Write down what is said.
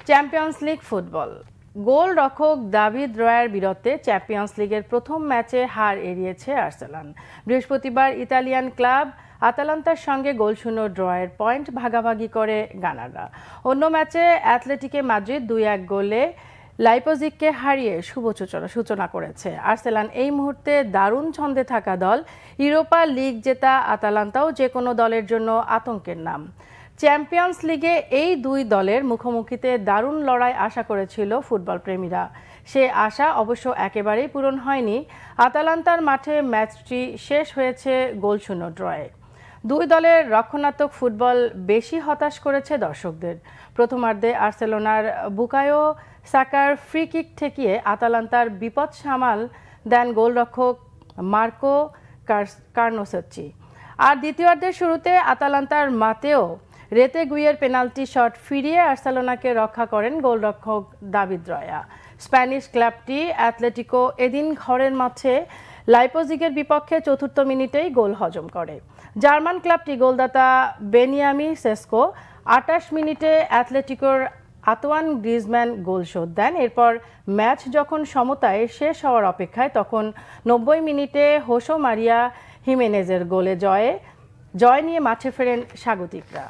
Champions league football. গোলরক্ষক David রয়ার বিরুদ্ধে champions লিগের প্রথম ম্যাচে হার এড়িয়েছে আর্সেনাল। বৃহস্পতিবার ইতালিয়ান ক্লাব আতালান্তার সঙ্গে গোলশূন্য ড্রয়ের পয়েন্ট ভাগাভাগি করে গানাররা। অন্য ম্যাচে অ্যাথলেটিকো মাদ্রিদ 2-1 গোলে লাইপজিগকে হারিয়ে শুভ সূচনা করেছে। আর্সেনাল এই মুহূর্তে দারুণ ছন্দে থাকা দল। ইউরোপা লিগ জেতা আতালান্তাও যে কোনো দলের জন্য আতঙ্কের নাম। চ্যাম্পিয়ন্স লিগে এই দুই দলের মুখোমুখিতে দারুণ লড়াই আশা করেছিল ফুটবল প্রেমীরা। সে আশা অবশ্য একেবারেই পূরণ হয়নি। আতালান্তার মাঠে ম্যাচটি শেষ হয়েছে গোলশূন্য ড্রয়ে। দুই দলের রক্ষণাত্মক ফুটবল বেশি হতাশ করেছে দর্শকদের। প্রথমার্ধে আর্সেলোনার বুকায়ো সাকার ফ্রি কিক ঠেকিয়ে আতালান্তার বিপদ সামাল দেন গোলরক্ষক মার্কো কার্নোসেচ্চি। আর দ্বিতীয়ার্ধের শুরুতে আতালান্তার মাতেও রেতেগুইয়ের পেনাল্টি শট ফিরিয়ে আর্সেলোনাকে রক্ষা করেন গোলরক্ষক দাভিদ রয়া। স্প্যানিশ ক্লাবটি অ্যাথলেটিকো এদিন ঘরের মাঠে লাইপজিগের বিপক্ষে চতুর্থ মিনিটেই গোল হজম করে। জার্মান ক্লাবটি গোলদাতা বেনিয়ামি সেস্কো 28 মিনিটে অ্যাথলেটিকোর আতোয়ান গ্রিজম্যান গোল শোধ দেন। এরপর ম্যাচ যখন সমতায় শেষ হওয়ার অপেক্ষায় তখন 90 মিনিটে হোসে মারিয়া হিমেনেজের গোলে জয় নিয়ে মাঠে ফেরেন স্বাগতিকরা।